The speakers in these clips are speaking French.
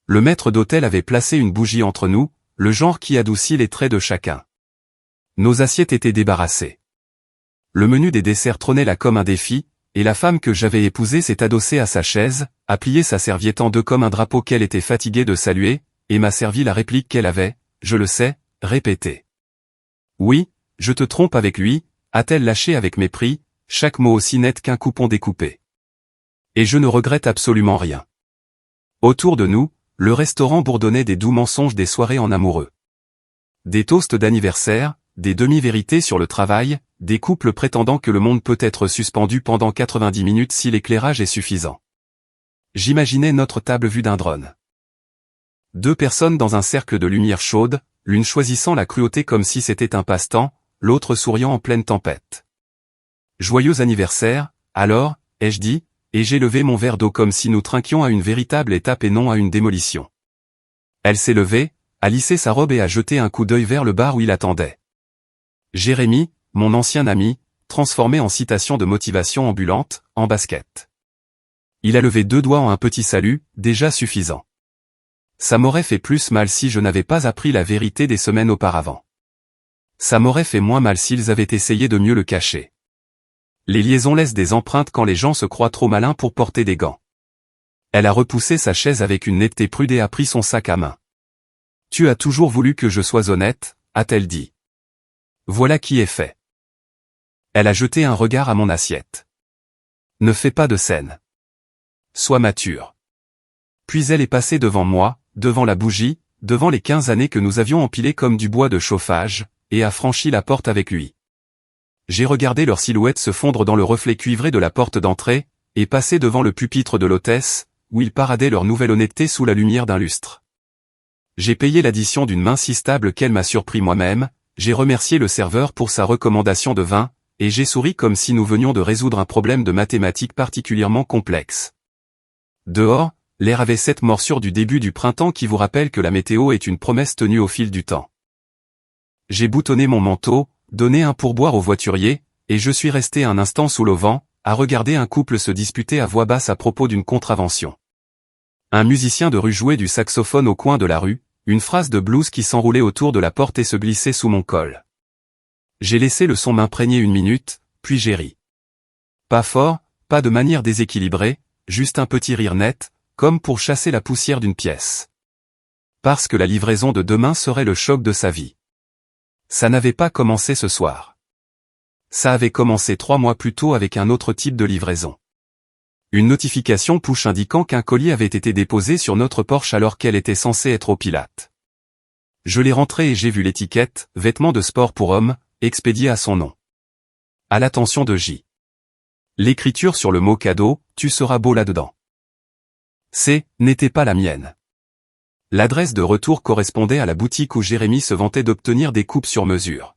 Le maître d'hôtel avait placé une bougie entre nous, le genre qui adoucit les traits de chacun. Nos assiettes étaient débarrassées. Le menu des desserts trônait là comme un défi, et la femme que j'avais épousée s'est adossée à sa chaise, a plié sa serviette en deux comme un drapeau qu'elle était fatiguée de saluer, et m'a servi la réplique qu'elle avait, je le sais, répétée. Oui, je te trompe avec lui, a-t-elle lâché avec mépris, chaque mot aussi net qu'un coupon découpé. Et je ne regrette absolument rien. Autour de nous, le restaurant bourdonnait des doux mensonges des soirées en amoureux. Des toasts d'anniversaire, des demi-vérités sur le travail, des couples prétendant que le monde peut être suspendu pendant 90 minutes si l'éclairage est suffisant. J'imaginais notre table vue d'un drone. 2 personnes dans un cercle de lumière chaude, l'une choisissant la cruauté comme si c'était un passe-temps, l'autre souriant en pleine tempête. Joyeux anniversaire, alors, ai-je dit, et j'ai levé mon verre d'eau comme si nous trinquions à une véritable étape et non à une démolition. Elle s'est levée, a lissé sa robe et a jeté un coup d'œil vers le bar où il attendait. Jérémy, mon ancien ami, transformé en citation de motivation ambulante, en basket. Il a levé 2 doigts en un petit salut, déjà suffisant. Ça m'aurait fait plus mal si je n'avais pas appris la vérité des semaines auparavant. Ça m'aurait fait moins mal s'ils avaient essayé de mieux le cacher. Les liaisons laissent des empreintes quand les gens se croient trop malins pour porter des gants. Elle a repoussé sa chaise avec une netteté prude et a pris son sac à main. Tu as toujours voulu que je sois honnête, a-t-elle dit. Voilà qui est fait. Elle a jeté un regard à mon assiette. Ne fais pas de scène. Sois mature. Puis elle est passée devant moi, devant la bougie, devant les 15 années que nous avions empilées comme du bois de chauffage, et a franchi la porte avec lui. J'ai regardé leur silhouette se fondre dans le reflet cuivré de la porte d'entrée, et passer devant le pupitre de l'hôtesse, où ils paradaient leur nouvelle honnêteté sous la lumière d'un lustre. J'ai payé l'addition d'une main si stable qu'elle m'a surpris moi-même, j'ai remercié le serveur pour sa recommandation de vin, et j'ai souri comme si nous venions de résoudre un problème de mathématiques particulièrement complexe. Dehors, l'air avait cette morsure du début du printemps qui vous rappelle que la météo est une promesse tenue au fil du temps. J'ai boutonné mon manteau, donné un pourboire au voiturier, et je suis resté un instant sous l'auvent, à regarder un couple se disputer à voix basse à propos d'une contravention. Un musicien de rue jouait du saxophone au coin de la rue, une phrase de blues qui s'enroulait autour de la porte et se glissait sous mon col. J'ai laissé le son m'imprégner 1 minute, puis j'ai ri. Pas fort, pas de manière déséquilibrée, juste un petit rire net, comme pour chasser la poussière d'une pièce. Parce que la livraison de demain serait le choc de sa vie. Ça n'avait pas commencé ce soir. Ça avait commencé 3 mois plus tôt avec un autre type de livraison. Une notification push indiquant qu'un colis avait été déposé sur notre porche alors qu'elle était censée être au Pilate. Je l'ai rentré et j'ai vu l'étiquette « Vêtements de sport pour hommes » expédiée à son nom. À l'attention de J. L'écriture sur le mot cadeau « Tu seras beau là-dedans ». N'était pas la mienne. L'adresse de retour correspondait à la boutique où Jérémy se vantait d'obtenir des coupes sur mesure.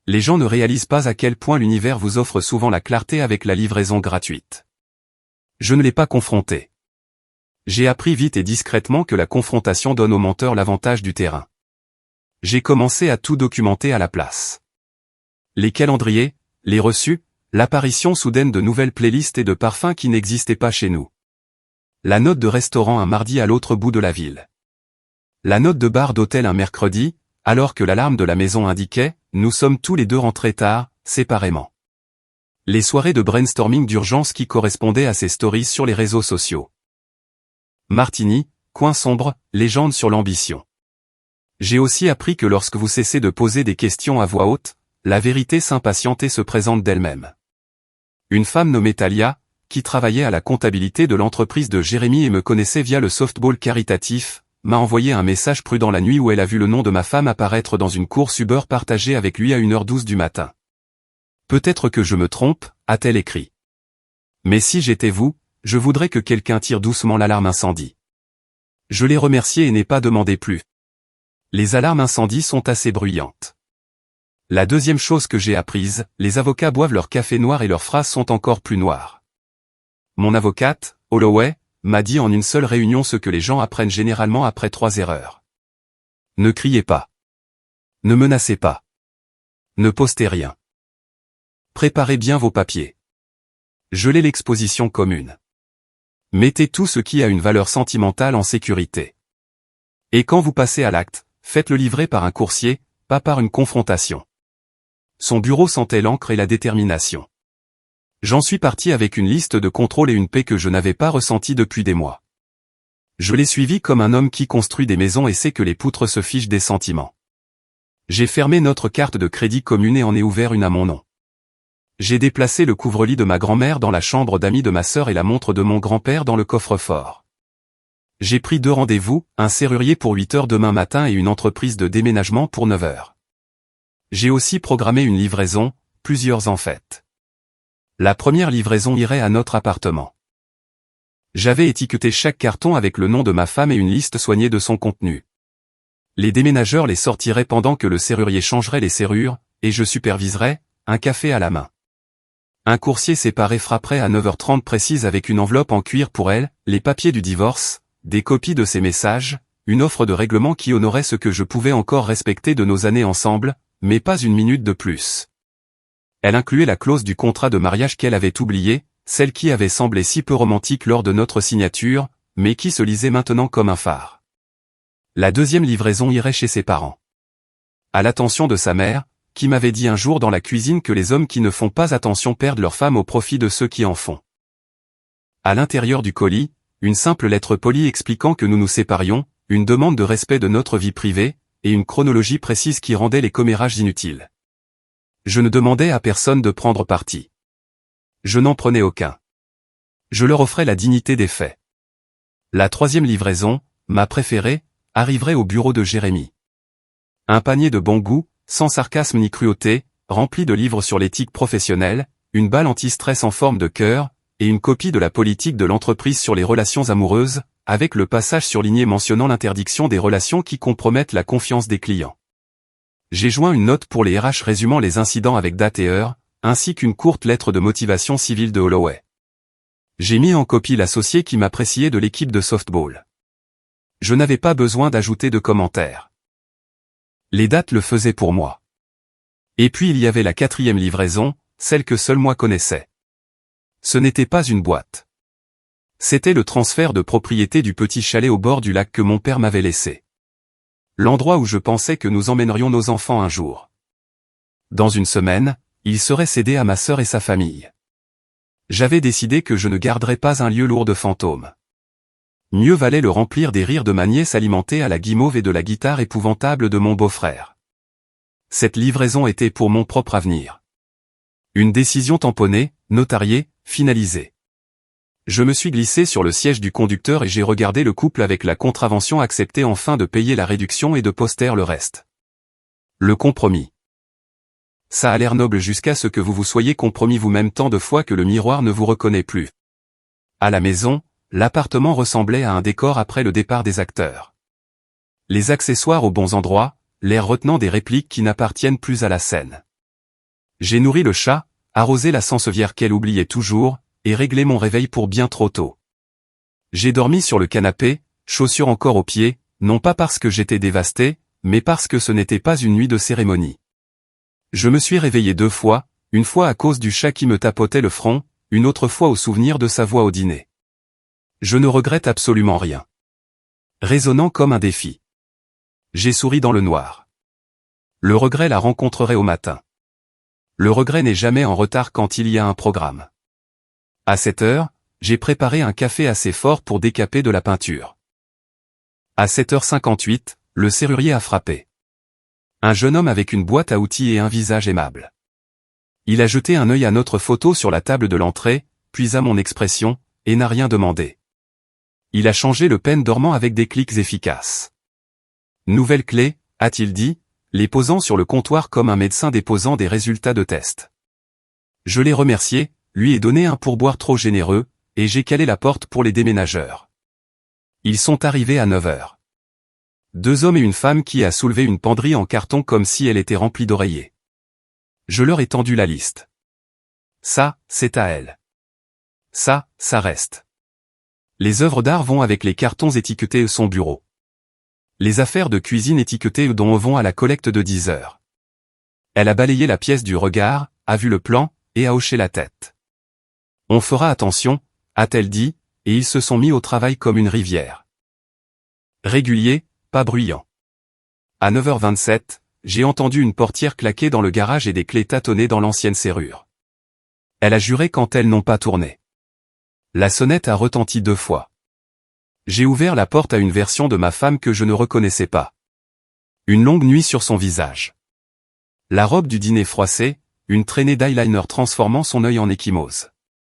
Les gens ne réalisent pas à quel point l'univers vous offre souvent la clarté avec la livraison gratuite. Je ne l'ai pas confronté. J'ai appris vite et discrètement que la confrontation donne aux menteurs l'avantage du terrain. J'ai commencé à tout documenter à la place. Les calendriers, les reçus, l'apparition soudaine de nouvelles playlists et de parfums qui n'existaient pas chez nous. La note de restaurant un mardi à l'autre bout de la ville. La note de bar d'hôtel un mercredi, alors que l'alarme de la maison indiquait « Nous sommes tous les deux rentrés tard, séparément ». Les soirées de brainstorming d'urgence qui correspondaient à ces stories sur les réseaux sociaux. Martini, coin sombre, légende sur l'ambition. J'ai aussi appris que lorsque vous cessez de poser des questions à voix haute, la vérité s'impatiente et se présente d'elle-même. Une femme nommée Talia, qui travaillait à la comptabilité de l'entreprise de Jérémy et me connaissait via le softball caritatif, m'a envoyé un message prudent la nuit où elle a vu le nom de ma femme apparaître dans une course Uber partagée avec lui à 1h12 du matin. Peut-être que je me trompe, a-t-elle écrit. Mais si j'étais vous, je voudrais que quelqu'un tire doucement l'alarme incendie. Je l'ai remercié et n'ai pas demandé plus. Les alarmes incendie sont assez bruyantes. La deuxième chose que j'ai apprise, les avocats boivent leur café noir et leurs phrases sont encore plus noires. Mon avocate, Holloway, m'a dit en une seule réunion ce que les gens apprennent généralement après 3 erreurs. Ne criez pas. Ne menacez pas. Ne postez rien. Préparez bien vos papiers. Gelez l'exposition commune. Mettez tout ce qui a une valeur sentimentale en sécurité. Et quand vous passez à l'acte, faites-le livrer par un coursier, pas par une confrontation. Son bureau sentait l'encre et la détermination. J'en suis parti avec une liste de contrôles et une paix que je n'avais pas ressentie depuis des mois. Je l'ai suivi comme un homme qui construit des maisons et sait que les poutres se fichent des sentiments. J'ai fermé notre carte de crédit commune et en ai ouvert une à mon nom. J'ai déplacé le couvre-lit de ma grand-mère dans la chambre d'amis de ma sœur et la montre de mon grand-père dans le coffre-fort. J'ai pris 2 rendez-vous, un serrurier pour 8 heures demain matin et une entreprise de déménagement pour 9 heures. J'ai aussi programmé une livraison, plusieurs en fait. La première livraison irait à notre appartement. J'avais étiqueté chaque carton avec le nom de ma femme et une liste soignée de son contenu. Les déménageurs les sortiraient pendant que le serrurier changerait les serrures, et je superviserais, un café à la main. Un coursier séparé frapperait à 9h30 précise avec une enveloppe en cuir pour elle, les papiers du divorce, des copies de ses messages, une offre de règlement qui honorait ce que je pouvais encore respecter de nos années ensemble, mais pas une minute de plus. Elle incluait la clause du contrat de mariage qu'elle avait oubliée, celle qui avait semblé si peu romantique lors de notre signature, mais qui se lisait maintenant comme un phare. La deuxième livraison irait chez ses parents. À l'attention de sa mère, qui m'avait dit un jour dans la cuisine que les hommes qui ne font pas attention perdent leur femme au profit de ceux qui en font. À l'intérieur du colis, une simple lettre polie expliquant que nous nous séparions, une demande de respect de notre vie privée, et une chronologie précise qui rendait les commérages inutiles. Je ne demandais à personne de prendre parti. Je n'en prenais aucun. Je leur offrais la dignité des faits. La troisième livraison, ma préférée, arriverait au bureau de Jérémy. Un panier de bon goût, sans sarcasme ni cruauté, rempli de livres sur l'éthique professionnelle, une balle anti-stress en forme de cœur, et une copie de la politique de l'entreprise sur les relations amoureuses, avec le passage surligné mentionnant l'interdiction des relations qui compromettent la confiance des clients. J'ai joint une note pour les RH résumant les incidents avec date et heure, ainsi qu'une courte lettre de motivation civile de Holloway. J'ai mis en copie l'associé qui m'appréciait de l'équipe de softball. Je n'avais pas besoin d'ajouter de commentaires. Les dates le faisaient pour moi. Et puis il y avait la 4e livraison, celle que seul moi connaissais. Ce n'était pas une boîte. C'était le transfert de propriété du petit chalet au bord du lac que mon père m'avait laissé. L'endroit où je pensais que nous emmènerions nos enfants un jour. Dans une semaine, il serait cédé à ma sœur et sa famille. J'avais décidé que je ne garderais pas un lieu lourd de fantômes. Mieux valait le remplir des rires de ma nièce alimentés à la guimauve et de la guitare épouvantable de mon beau-frère. Cette livraison était pour mon propre avenir. Une décision tamponnée, notariée, finalisée. Je me suis glissé sur le siège du conducteur et j'ai regardé le couple avec la contravention accepter enfin de payer la réduction et de poster le reste. Le compromis. Ça a l'air noble jusqu'à ce que vous vous soyez compromis vous-même tant de fois que le miroir ne vous reconnaît plus. À la maison, l'appartement ressemblait à un décor après le départ des acteurs. Les accessoires aux bons endroits, l'air retenant des répliques qui n'appartiennent plus à la scène. J'ai nourri le chat, arrosé la sansevieria qu'elle oubliait toujours, et réglé mon réveil pour bien trop tôt. J'ai dormi sur le canapé, chaussures encore aux pieds, non pas parce que j'étais dévasté, mais parce que ce n'était pas une nuit de cérémonie. Je me suis réveillé 2 fois, une fois à cause du chat qui me tapotait le front, une autre fois au souvenir de sa voix au dîner. Je ne regrette absolument rien. Résonnant comme un défi. J'ai souri dans le noir. Le regret la rencontrerait au matin. Le regret n'est jamais en retard quand il y a un programme. À 7 heures, j'ai préparé un café assez fort pour décaper de la peinture. À 7h58, le serrurier a frappé. Un jeune homme avec une boîte à outils et un visage aimable. Il a jeté un œil à notre photo sur la table de l'entrée, puis à mon expression, et n'a rien demandé. Il a changé le pen dormant avec des clics efficaces. Nouvelle clé, a-t-il dit, les posant sur le comptoir comme un médecin déposant des résultats de test. Je l'ai remercié, lui ai donné un pourboire trop généreux, et j'ai calé la porte pour les déménageurs. Ils sont arrivés à 9 heures. 2 hommes et une femme qui a soulevé une penderie en carton comme si elle était remplie d'oreillers. Je leur ai tendu la liste. Ça, c'est à elle. Ça reste. Les œuvres d'art vont avec les cartons étiquetés son bureau. Les affaires de cuisine étiquetées dont vont à la collecte de 10 heures. Elle a balayé la pièce du regard, a vu le plan, et a hoché la tête. On fera attention, a-t-elle dit, et ils se sont mis au travail comme une rivière. Régulier, pas bruyant. À 9h27, j'ai entendu une portière claquer dans le garage et des clés tâtonner dans l'ancienne serrure. Elle a juré quand elles n'ont pas tourné. La sonnette a retenti 2 fois. J'ai ouvert la porte à une version de ma femme que je ne reconnaissais pas. Une longue nuit sur son visage. La robe du dîner froissée, une traînée d'eyeliner transformant son œil en ecchymose.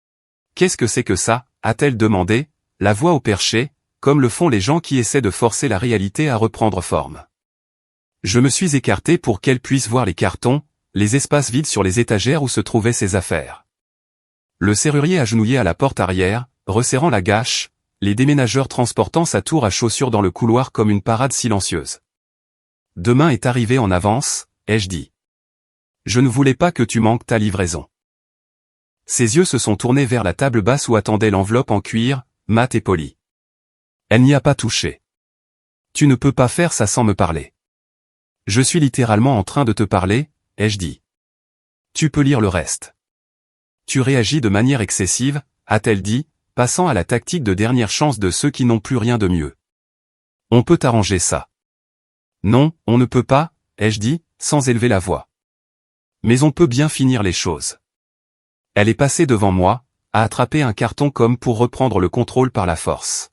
« Qu'est-ce que c'est que ça ?» a-t-elle demandé, la voix au perché, comme le font les gens qui essaient de forcer la réalité à reprendre forme. Je me suis écarté pour qu'elle puisse voir les cartons, les espaces vides sur les étagères où se trouvaient ses affaires. Le serrurier agenouillé à la porte arrière, resserrant la gâche, les déménageurs transportant sa tour à chaussures dans le couloir comme une parade silencieuse. « Demain est arrivé en avance », ai-je dit. « Je ne voulais pas que tu manques ta livraison. » Ses yeux se sont tournés vers la table basse où attendait l'enveloppe en cuir, mate et polie. Elle n'y a pas touché. Tu ne peux pas faire ça sans me parler. Je suis littéralement en train de te parler, ai-je dit. Tu peux lire le reste. Tu réagis de manière excessive, a-t-elle dit, passant à la tactique de dernière chance de ceux qui n'ont plus rien de mieux. On peut arranger ça. Non, on ne peut pas, ai-je dit, sans élever la voix. Mais on peut bien finir les choses. Elle est passée devant moi, a attrapé un carton comme pour reprendre le contrôle par la force.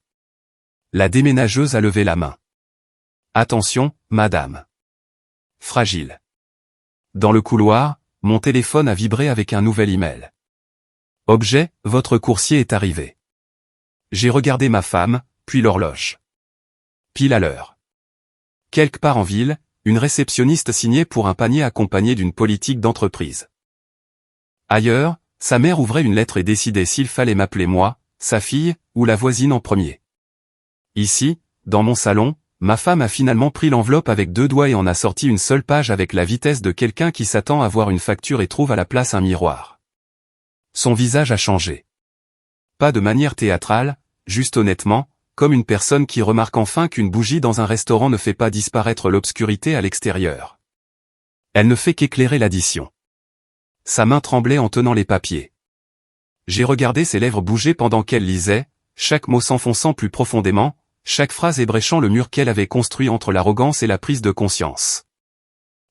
La déménageuse a levé la main. Attention, madame. Fragile. Dans le couloir, mon téléphone a vibré avec un nouvel email. Objet, votre coursier est arrivé. J'ai regardé ma femme, puis l'horloge. Pile à l'heure. Quelque part en ville, une réceptionniste signait pour un panier accompagné d'une politique d'entreprise. Ailleurs, sa mère ouvrait une lettre et décidait s'il fallait m'appeler moi, sa fille, ou la voisine en premier. Ici, dans mon salon, ma femme a finalement pris l'enveloppe avec 2 doigts et en a sorti une seule page avec la vitesse de quelqu'un qui s'attend à voir une facture et trouve à la place un miroir. Son visage a changé. Pas de manière théâtrale, juste honnêtement, comme une personne qui remarque enfin qu'une bougie dans un restaurant ne fait pas disparaître l'obscurité à l'extérieur. Elle ne fait qu'éclairer l'addition. Sa main tremblait en tenant les papiers. J'ai regardé ses lèvres bouger pendant qu'elle lisait, chaque mot s'enfonçant plus profondément, chaque phrase ébréchant le mur qu'elle avait construit entre l'arrogance et la prise de conscience.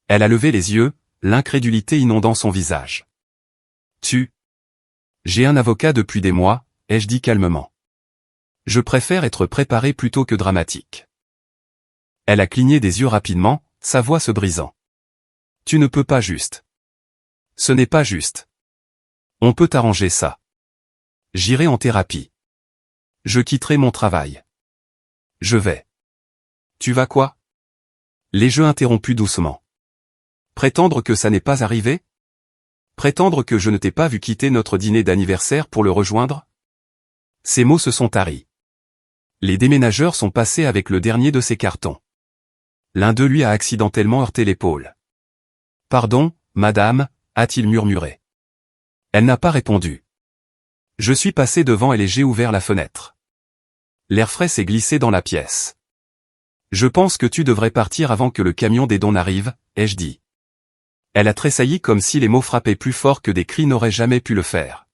Elle a levé les yeux, l'incrédulité inondant son visage. J'ai un avocat depuis des mois, ai-je dit calmement. Je préfère être préparé plutôt que dramatique. Elle a cligné des yeux rapidement, sa voix se brisant. Tu ne peux pas juste. Ce n'est pas juste. On peut arranger ça. J'irai en thérapie. Je quitterai mon travail. Je vais. Tu vas quoi? Les jeux interrompus doucement. Prétendre que ça n'est pas arrivé? Prétendre que je ne t'ai pas vu quitter notre dîner d'anniversaire pour le rejoindre? Ces mots se sont taris. Les déménageurs sont passés avec le dernier de ces cartons. L'un d'eux lui a accidentellement heurté l'épaule. Pardon, madame, a-t-il murmuré. Elle n'a pas répondu. Je suis passé devant elle et j'ai ouvert la fenêtre. L'air frais s'est glissé dans la pièce. Je pense que tu devrais partir avant que le camion des dons n'arrive, ai-je dit. Elle a tressailli comme si les mots frappaient plus fort que des cris n'auraient jamais pu le faire.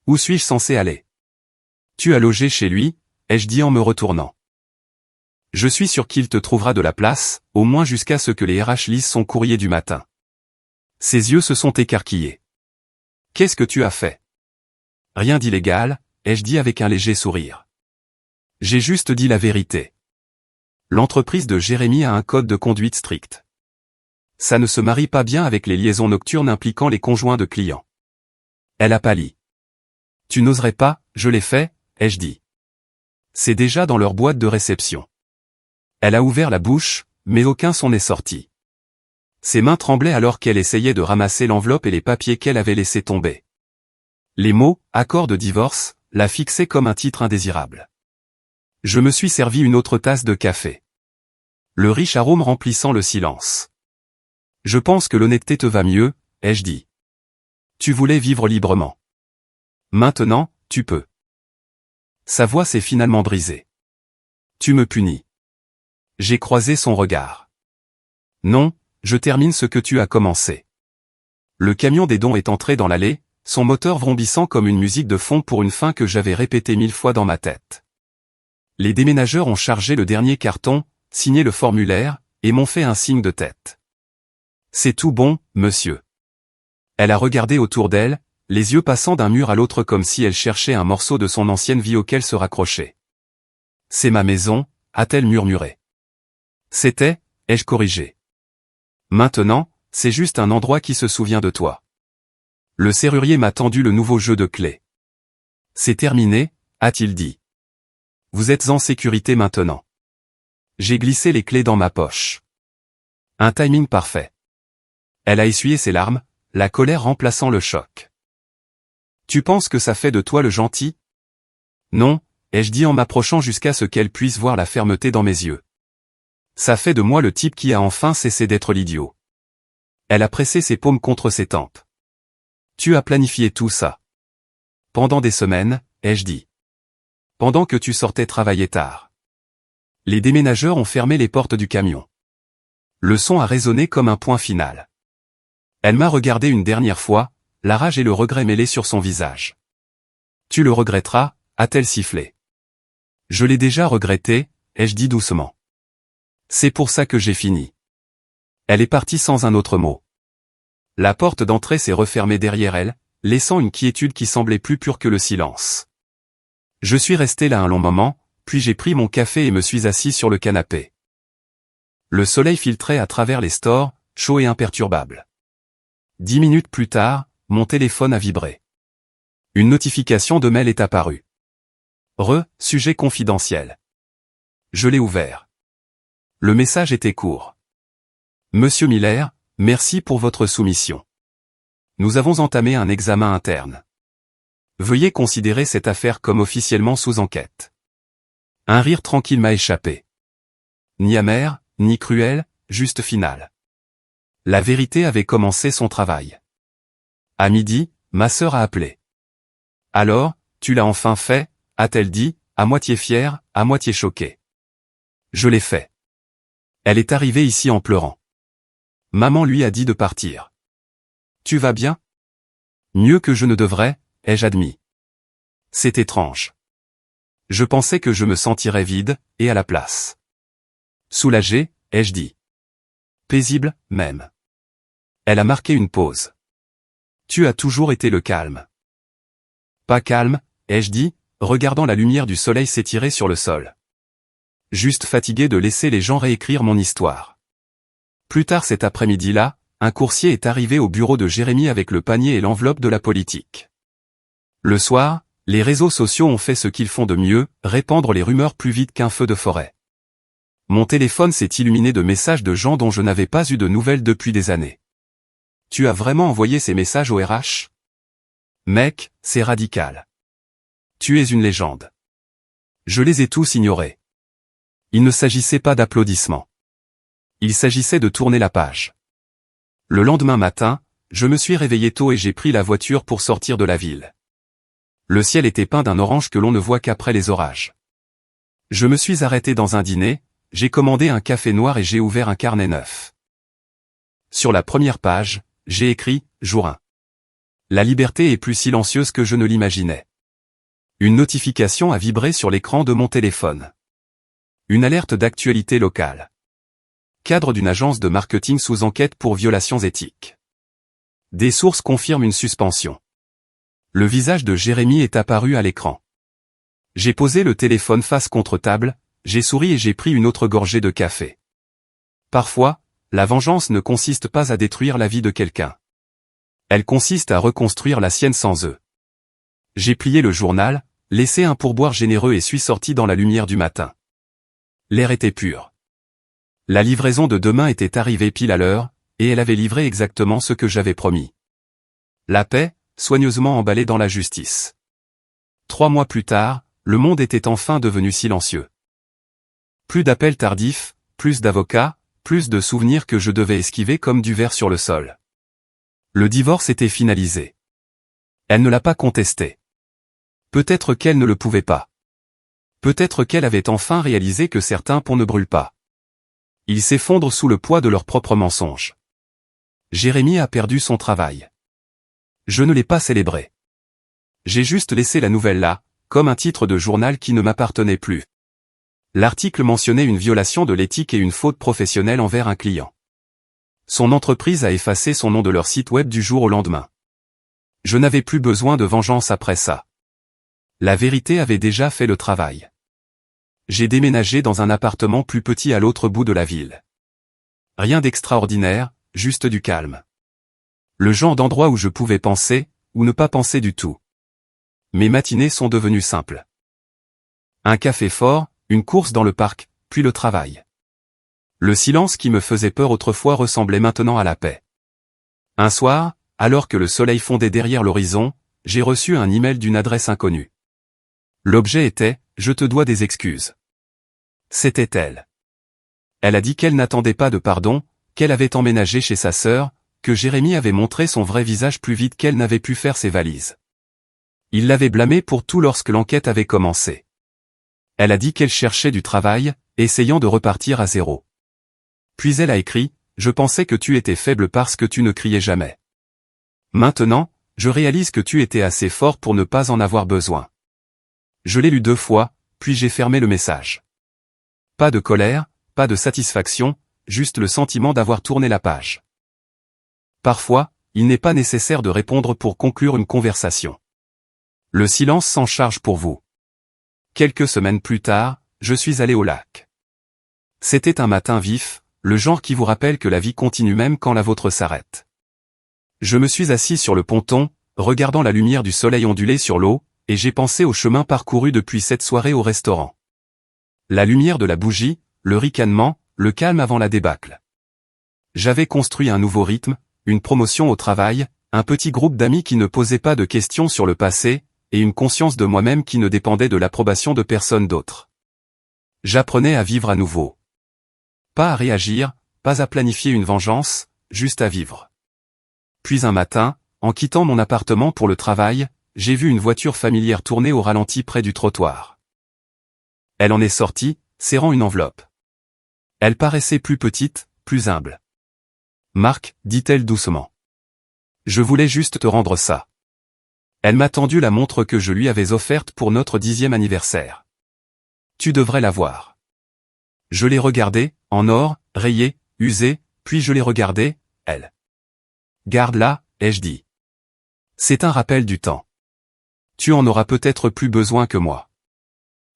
Où suis-je censé aller? Tu as logé chez lui, ai-je dit en me retournant. Je suis sûr qu'il te trouvera de la place, au moins jusqu'à ce que les RH lisent son courrier du matin. Ses yeux se sont écarquillés. Qu'est-ce que tu as fait? Rien d'illégal, ai-je dit avec un léger sourire. J'ai juste dit la vérité. L'entreprise de Jérémy a un code de conduite strict. Ça ne se marie pas bien avec les liaisons nocturnes impliquant les conjoints de clients. Elle a pâli. Tu n'oserais pas, je l'ai fait, ai-je dit. C'est déjà dans leur boîte de réception. Elle a ouvert la bouche, mais aucun son n'est sorti. Ses mains tremblaient alors qu'elle essayait de ramasser l'enveloppe et les papiers qu'elle avait laissés tomber. Les mots « accord de divorce » la fixaient comme un titre indésirable. Je me suis servi une autre tasse de café. Le riche arôme remplissant le silence. Je pense que l'honnêteté te va mieux, ai-je dit. Tu voulais vivre librement. Maintenant, tu peux. Sa voix s'est finalement brisée. Tu me punis. J'ai croisé son regard. Non, je termine ce que tu as commencé. Le camion des dons est entré dans l'allée, son moteur vrombissant comme une musique de fond pour une fin que j'avais répétée 1000 fois dans ma tête. Les déménageurs ont chargé le dernier carton, signé le formulaire, et m'ont fait un signe de tête. C'est tout bon, monsieur. Elle a regardé autour d'elle, les yeux passant d'un mur à l'autre comme si elle cherchait un morceau de son ancienne vie auquel se raccrocher. C'est ma maison, a-t-elle murmuré. C'était, ai-je corrigé. Maintenant, c'est juste un endroit qui se souvient de toi. Le serrurier m'a tendu le nouveau jeu de clés. C'est terminé, a-t-il dit. Vous êtes en sécurité maintenant. J'ai glissé les clés dans ma poche. Un timing parfait. Elle a essuyé ses larmes, la colère remplaçant le choc. Tu penses que ça fait de toi le gentil? Non, ai-je dit en m'approchant jusqu'à ce qu'elle puisse voir la fermeté dans mes yeux. Ça fait de moi le type qui a enfin cessé d'être l'idiot. Elle a pressé ses paumes contre ses tempes. Tu as planifié tout ça. Pendant des semaines, ai-je dit. Pendant que tu sortais travailler tard. Les déménageurs ont fermé les portes du camion. Le son a résonné comme un point final. Elle m'a regardé une dernière fois, la rage et le regret mêlés sur son visage. Tu le regretteras, a-t-elle sifflé. Je l'ai déjà regretté, ai-je dit doucement. C'est pour ça que j'ai fini. Elle est partie sans un autre mot. La porte d'entrée s'est refermée derrière elle, laissant une quiétude qui semblait plus pure que le silence. Je suis resté là un long moment, puis j'ai pris mon café et me suis assis sur le canapé. Le soleil filtrait à travers les stores, chaud et imperturbable. 10 minutes plus tard, mon téléphone a vibré. Une notification de mail est apparue. Sujet confidentiel. Je l'ai ouvert. Le message était court. Monsieur Miller, merci pour votre soumission. Nous avons entamé un examen interne. Veuillez considérer cette affaire comme officiellement sous enquête. Un rire tranquille m'a échappé. Ni amer, ni cruel, juste final. La vérité avait commencé son travail. À midi, ma sœur a appelé. Alors, tu l'as enfin fait, a-t-elle dit, à moitié fière, à moitié choquée. Je l'ai fait. Elle est arrivée ici en pleurant. Maman lui a dit de partir. Tu vas bien? Mieux que je ne devrais, ai-je admis. C'est étrange. Je pensais que je me sentirais vide, et à la place. Soulagé, ai-je dit. Paisible, même. Elle a marqué une pause. Tu as toujours été le calme. Pas calme, ai-je dit, regardant la lumière du soleil s'étirer sur le sol. Juste fatigué de laisser les gens réécrire mon histoire. Plus tard cet après-midi-là, un coursier est arrivé au bureau de Jérémy avec le panier et l'enveloppe de la politique. Le soir, les réseaux sociaux ont fait ce qu'ils font de mieux, répandre les rumeurs plus vite qu'un feu de forêt. Mon téléphone s'est illuminé de messages de gens dont je n'avais pas eu de nouvelles depuis des années. Tu as vraiment envoyé ces messages au RH? Mec, c'est radical. Tu es une légende. Je les ai tous ignorés. Il ne s'agissait pas d'applaudissements. Il s'agissait de tourner la page. Le lendemain matin, je me suis réveillé tôt et j'ai pris la voiture pour sortir de la ville. Le ciel était peint d'un orange que l'on ne voit qu'après les orages. Je me suis arrêté dans un dîner, j'ai commandé un café noir et j'ai ouvert un carnet neuf. Sur la première page, j'ai écrit « Jour 1 ». La liberté est plus silencieuse que je ne l'imaginais. Une notification a vibré sur l'écran de mon téléphone. Une alerte d'actualité locale. Cadre d'une agence de marketing sous enquête pour violations éthiques. Des sources confirment une suspension. Le visage de Jérémy est apparu à l'écran. J'ai posé le téléphone face contre table, j'ai souri et j'ai pris une autre gorgée de café. Parfois, la vengeance ne consiste pas à détruire la vie de quelqu'un. Elle consiste à reconstruire la sienne sans eux. J'ai plié le journal, laissé un pourboire généreux et suis sorti dans la lumière du matin. L'air était pur. La livraison de demain était arrivée pile à l'heure, et elle avait livré exactement ce que j'avais promis. La paix, soigneusement emballée dans la justice. 3 mois plus tard, le monde était enfin devenu silencieux. Plus d'appels tardifs, plus d'avocats, plus de souvenirs que je devais esquiver comme du verre sur le sol. Le divorce était finalisé. Elle ne l'a pas contesté. Peut-être qu'elle ne le pouvait pas. Peut-être qu'elle avait enfin réalisé que certains ponts ne brûlent pas. Ils s'effondrent sous le poids de leurs propres mensonges. Jérémy a perdu son travail. Je ne l'ai pas célébré. J'ai juste laissé la nouvelle là, comme un titre de journal qui ne m'appartenait plus. L'article mentionnait une violation de l'éthique et une faute professionnelle envers un client. Son entreprise a effacé son nom de leur site web du jour au lendemain. Je n'avais plus besoin de vengeance après ça. La vérité avait déjà fait le travail. J'ai déménagé dans un appartement plus petit à l'autre bout de la ville. Rien d'extraordinaire, juste du calme. Le genre d'endroit où je pouvais penser, ou ne pas penser du tout. Mes matinées sont devenues simples. Un café fort, une course dans le parc, puis le travail. Le silence qui me faisait peur autrefois ressemblait maintenant à la paix. Un soir, alors que le soleil fondait derrière l'horizon, j'ai reçu un email d'une adresse inconnue. L'objet était « Je te dois des excuses ». C'était elle. Elle a dit qu'elle n'attendait pas de pardon, qu'elle avait emménagé chez sa sœur, que Jérémy avait montré son vrai visage plus vite qu'elle n'avait pu faire ses valises. Il l'avait blâmée pour tout lorsque l'enquête avait commencé. Elle a dit qu'elle cherchait du travail, essayant de repartir à zéro. Puis elle a écrit « Je pensais que tu étais faible parce que tu ne criais jamais. Maintenant, je réalise que tu étais assez fort pour ne pas en avoir besoin. » Je l'ai lu 2 fois, puis j'ai fermé le message. Pas de colère, pas de satisfaction, juste le sentiment d'avoir tourné la page. Parfois, il n'est pas nécessaire de répondre pour conclure une conversation. Le silence s'en charge pour vous. Quelques semaines plus tard, je suis allé au lac. C'était un matin vif, le genre qui vous rappelle que la vie continue même quand la vôtre s'arrête. Je me suis assis sur le ponton, regardant la lumière du soleil onduler sur l'eau, et j'ai pensé au chemin parcouru depuis cette soirée au restaurant. La lumière de la bougie, le ricanement, le calme avant la débâcle. J'avais construit un nouveau rythme, une promotion au travail, un petit groupe d'amis qui ne posaient pas de questions sur le passé, et une conscience de moi-même qui ne dépendait de l'approbation de personne d'autre. J'apprenais à vivre à nouveau. Pas à réagir, pas à planifier une vengeance, juste à vivre. Puis un matin, en quittant mon appartement pour le travail, j'ai vu une voiture familière tourner au ralenti près du trottoir. Elle en est sortie, serrant une enveloppe. Elle paraissait plus petite, plus humble. « Marc, dit-elle doucement. Je voulais juste te rendre ça. » Elle m'a tendu la montre que je lui avais offerte pour notre 10e anniversaire. « Tu devrais la voir. » Je l'ai regardée, en or, rayée, usée, puis je l'ai regardée, elle. « Garde-la, ai-je dit. C'est un rappel du temps. Tu en auras peut-être plus besoin que moi. »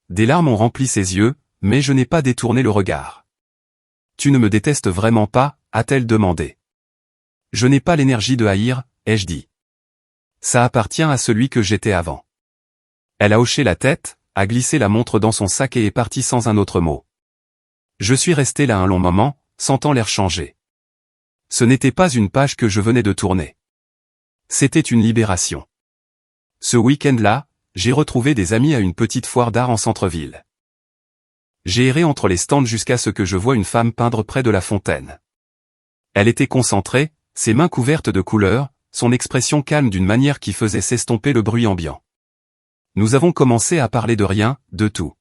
Des larmes ont rempli ses yeux, mais je n'ai pas détourné le regard. « Tu ne me détestes vraiment pas ?» a-t-elle demandé. « Je n'ai pas l'énergie de haïr, ai-je dit. Ça appartient à celui que j'étais avant. » Elle a hoché la tête, a glissé la montre dans son sac et est partie sans un autre mot. Je suis resté là un long moment, sentant l'air changer. Ce n'était pas une page que je venais de tourner. C'était une libération. Ce week-end-là, j'ai retrouvé des amis à une petite foire d'art en centre-ville. J'ai erré entre les stands jusqu'à ce que je voie une femme peindre près de la fontaine. Elle était concentrée, ses mains couvertes de couleurs, son expression calme d'une manière qui faisait s'estomper le bruit ambiant. Nous avons commencé à parler de rien, de tout.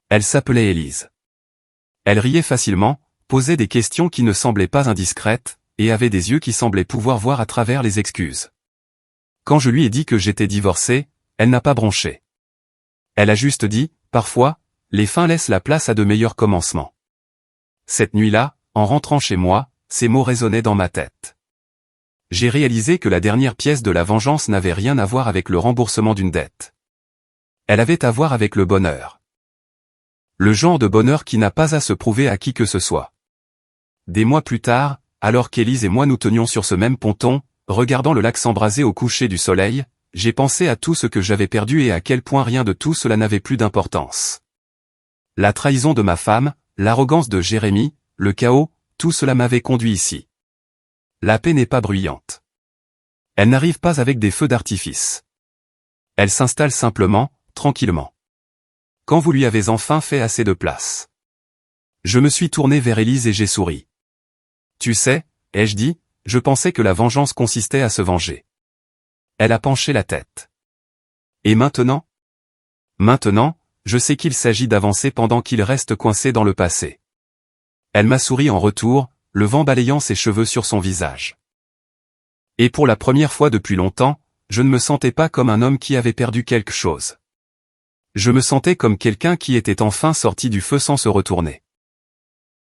Elle s'appelait Élise. Elle riait facilement, posait des questions qui ne semblaient pas indiscrètes, et avait des yeux qui semblaient pouvoir voir à travers les excuses. Quand je lui ai dit que j'étais divorcé, elle n'a pas bronché. Elle a juste dit, parfois, les fins laissent la place à de meilleurs commencements. Cette nuit-là, en rentrant chez moi, ces mots résonnaient dans ma tête. J'ai réalisé que la dernière pièce de la vengeance n'avait rien à voir avec le remboursement d'une dette. Elle avait à voir avec le bonheur. Le genre de bonheur qui n'a pas à se prouver à qui que ce soit. Des mois plus tard, alors qu'Élise et moi nous tenions sur ce même ponton, regardant le lac s'embraser au coucher du soleil, j'ai pensé à tout ce que j'avais perdu et à quel point rien de tout cela n'avait plus d'importance. La trahison de ma femme, l'arrogance de Jérémy, le chaos, tout cela m'avait conduit ici. La paix n'est pas bruyante. Elle n'arrive pas avec des feux d'artifice. Elle s'installe simplement, tranquillement. Quand vous lui avez enfin fait assez de place. Je me suis tourné vers Élise et j'ai souri. Tu sais, ai-je dit, je pensais que la vengeance consistait à se venger. Elle a penché la tête. Et maintenant ? Maintenant, je sais qu'il s'agit d'avancer pendant qu'il reste coincé dans le passé. Elle m'a souri en retour, le vent balayant ses cheveux sur son visage. Et pour la première fois depuis longtemps, je ne me sentais pas comme un homme qui avait perdu quelque chose. Je me sentais comme quelqu'un qui était enfin sorti du feu sans se retourner.